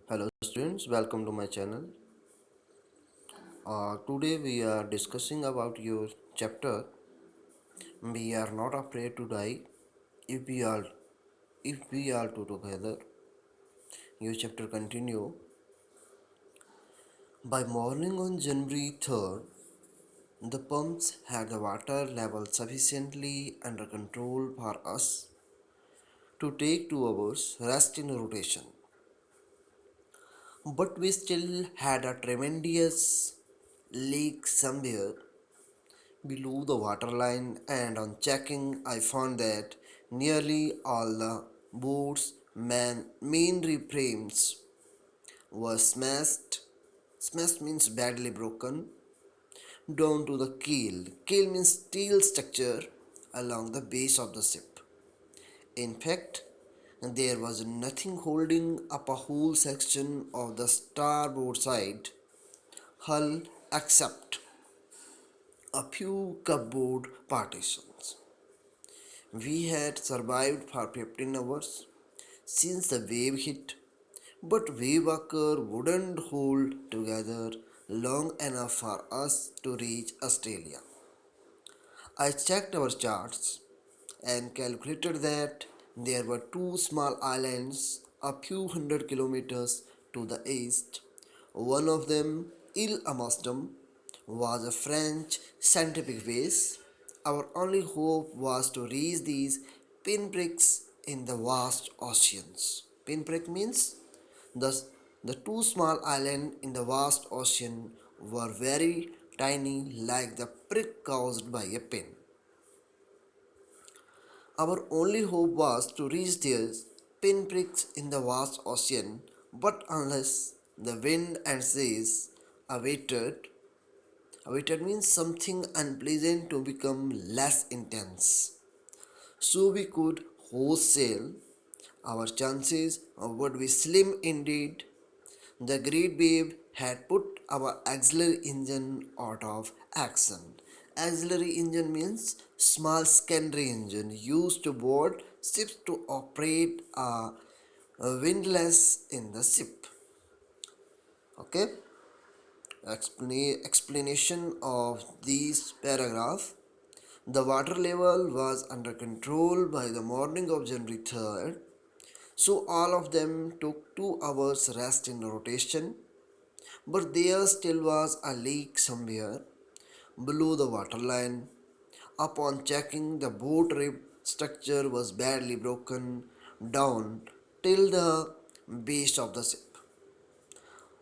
Hello students, welcome to my channel. Today we are discussing about your chapter. We are not afraid to die if we are two together. Your chapter continue. By morning on January 3rd, the pumps had the water level sufficiently under control for us to take 2 hours rest in rotation. But we still had a tremendous leak somewhere below the waterline, and on checking I found that nearly all the boat's main frames were smashed. Smashed means badly broken down to the keel. Keel means steel structure along the base of the ship. In fact, there was nothing holding up a whole section of the starboard side hull except a few cupboard partitions. We had survived for 15 hours since the wave hit, but Wavewalker wouldn't hold together long enough for us to reach Australia. I checked our charts and calculated that there were two small islands a few hundred kilometers to the east. One of them, Ile Amastum, was a French scientific base. Our only hope was to reach these pinpricks in the vast oceans. Pinprick means the, the two small islands in the vast ocean were very tiny, like the prick caused by a pin. Our only hope was to reach these pinpricks in the vast ocean, but unless the wind and seas awaited, awaited means something unpleasant to become less intense, so we could wholesale, our chances would be slim indeed. The great wave had put our auxiliary engine out of action. Auxiliary engine means small secondary engine used to board ships to operate a windlass in the ship. Okay, explanation of this paragraph. The water level was under control by the morning of January 3rd, so all of them took 2 hours rest in rotation. But there still was a leak somewhere below the waterline. Upon checking, the boat rib structure was badly broken down till the base of the ship.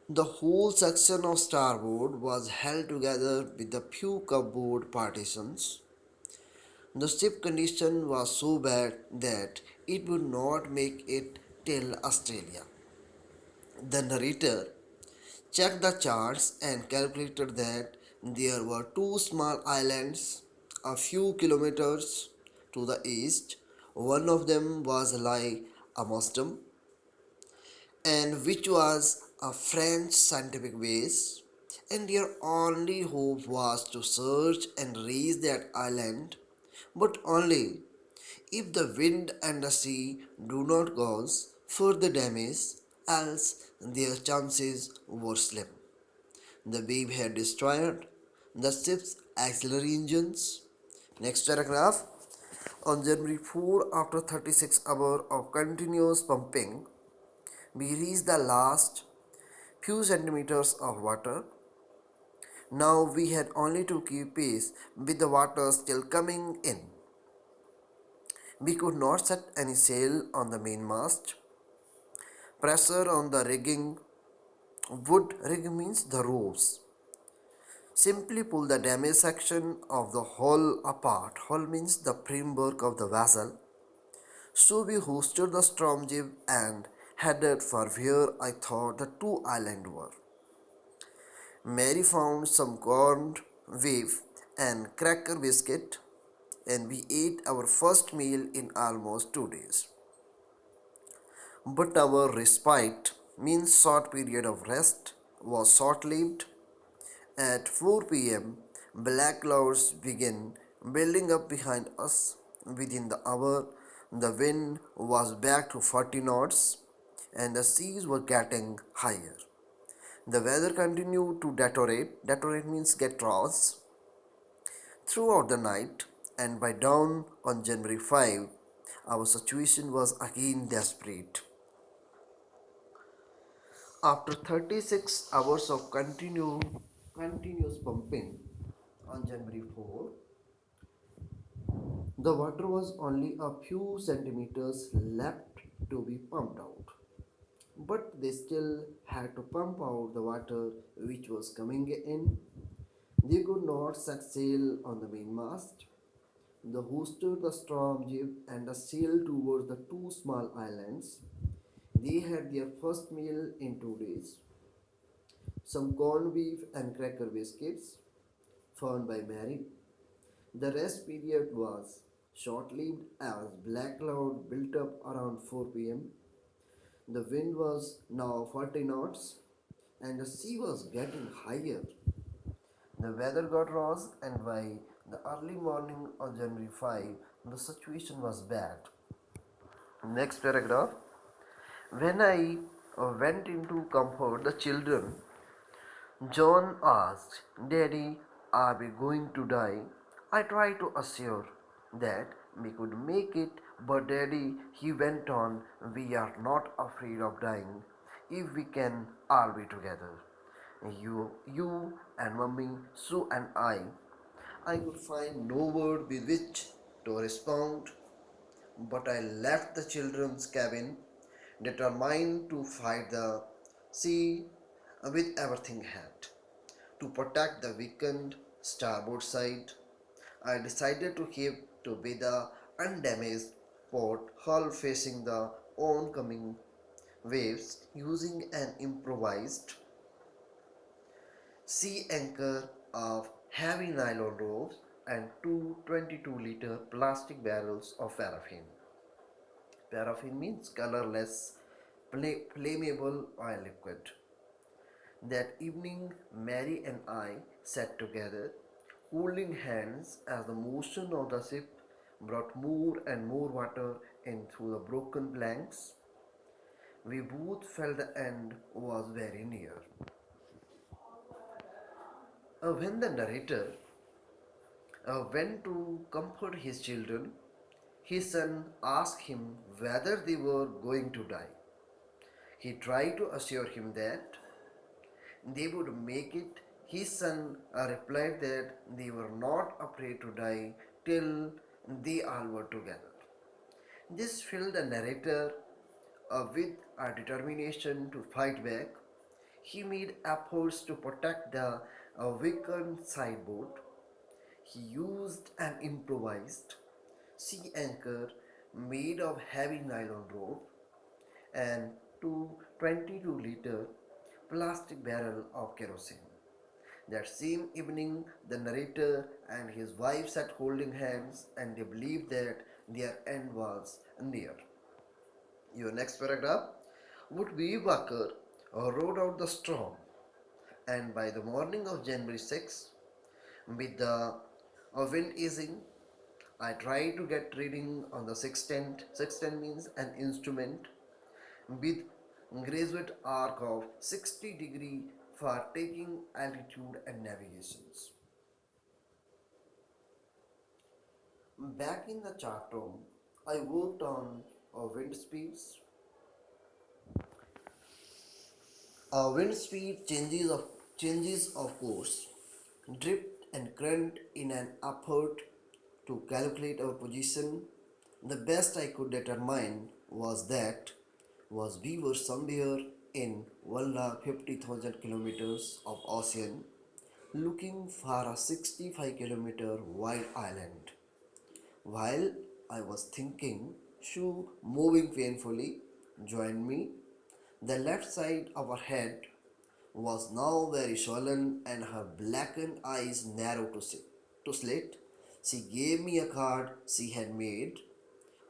The whole section of starboard was held together with a few cupboard partitions. The ship condition was so bad that it would not make it till Australia. The narrator checked the charts and calculated that there were two small islands a few kilometers to the east. One of them was Lai Amostum, and which was a French scientific base, and their only hope was to search and reach that island, but only if the wind and the sea do not cause further damage, else their chances were slim. The wave had destroyed the ship's auxiliary engines. Next paragraph. On January 4, after 36 hours of continuous pumping, we reached the last few centimeters of water. Now we had only to keep pace with the water still coming in. We could not set any sail on the mainmast. Pressure on the rigging, wood rigging means the ropes, simply pull the damaged section of the hull apart. Hull means the framework of the vessel. So we hoisted the storm jib and headed for where I thought the two islands were. Mary found some corned beef and cracker biscuit, and we ate our first meal in almost 2 days. But our respite means short period of rest was short lived. At 4 p.m., black clouds began building up behind us. Within the hour, the wind was back to 40 knots, and the seas were getting higher. The weather continued to deteriorate. Deteriorate means get worse throughout the night, and by dawn on January 5, our situation was again desperate. After 36 hours of continuous pumping on January 4, the water was only a few centimeters left to be pumped out. But they still had to pump out the water which was coming in. They could not set sail on the mainmast. They hoisted the storm jib and sailed towards the two small islands. They had their first meal in 2 days, some corned beef and cracker biscuits found by Mary. The rest period was short-lived as black cloud built up around 4 p.m. The wind was now 40 knots and the sea was getting higher. The weather got worse, and by the early morning of January 5, the situation was bad. Next paragraph. When I went in to comfort the children, John asked, Daddy, are we going to die? I tried to assure that we could make it, but Daddy, he went on, we are not afraid of dying if we can all be together. You and Mummy, Sue and I. I could find no word with which to respond, but I left the children's cabin determined to fight the sea with everything I had. To protect the weakened starboard side, I decided to keep to be the undamaged port hull facing the oncoming waves using an improvised sea anchor of heavy nylon ropes and two 22-liter plastic barrels of paraffin. Paraffin means colorless, flammable oil liquid. That evening, Mary and I sat together, holding hands as the motion of the ship brought more and more water in through the broken planks. We both felt the end was very near. When the narrator went to comfort his children, his son asked him whether they were going to die. He tried to assure him that they would make it. His son replied that they were not afraid to die till they all were together. This filled the narrator with a determination to fight back. He made efforts to protect the weakened sideboard. He used an improvised sea anchor made of heavy nylon rope and two 22-liter plastic barrel of kerosene. That same evening, the narrator and his wife sat holding hands and they believed that their end was near. Your next paragraph. Woodby Walker rode out the storm, and by the morning of January 6, with the wind easing, I tried to get reading on the sextant. Sextant means an instrument with graduate arc of 60-degree for taking altitude and navigations. Back in the chart room, I worked on wind speeds. Wind speed changes of course, drift and current in an effort to calculate our position. The best I could determine was we were somewhere in 1,50,000 kilometers of ocean looking for a 65-kilometer wide island. While I was thinking, Shu, moving painfully, joined me. The left side of her head was now very swollen and her blackened eyes narrow to slit. She gave me a card she had made.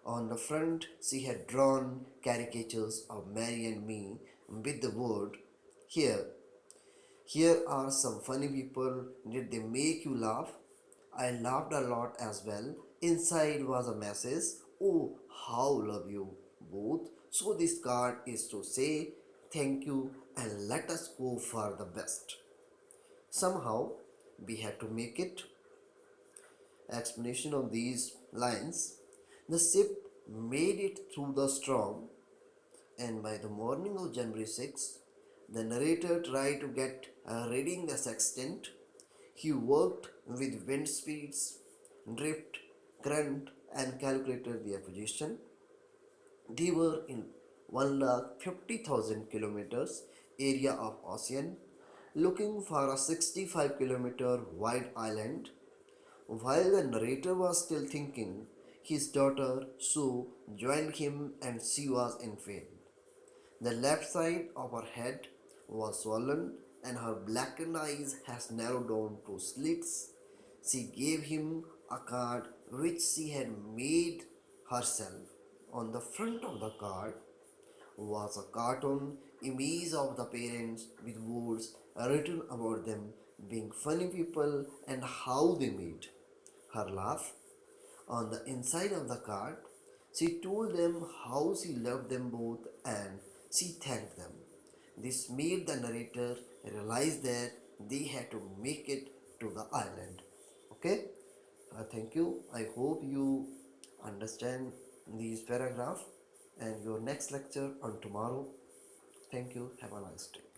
On the front, she had drawn caricatures of Mary and me with the word, Here, here are some funny people. Did they make you laugh? I laughed a lot as well. Inside was a message. Oh, how love you both. So this card is to say thank you and let us go for the best. Somehow we had to make it. Explanation of these lines. The ship made it through the storm, and by the morning of January 6th, the narrator tried to get a reading the sextant. He worked with wind speeds, drift, current, and calculated the position. They were in 1,50,000 kilometers area of ocean, looking for a 65-kilometer wide island. While the narrator was still thinking, his daughter Sue joined him and she was in pain. The left side of her head was swollen and her blackened eyes had narrowed down to slits. She gave him a card which she had made herself. On the front of the card was a cartoon image of the parents with words written about them being funny people and how they made her laugh. On the inside of the card, she told them how she loved them both and she thanked them. This made the narrator realize that they had to make it to the island. Okay? Thank you. I hope you understand these paragraph and your next lecture on tomorrow. Thank you. Have a nice day.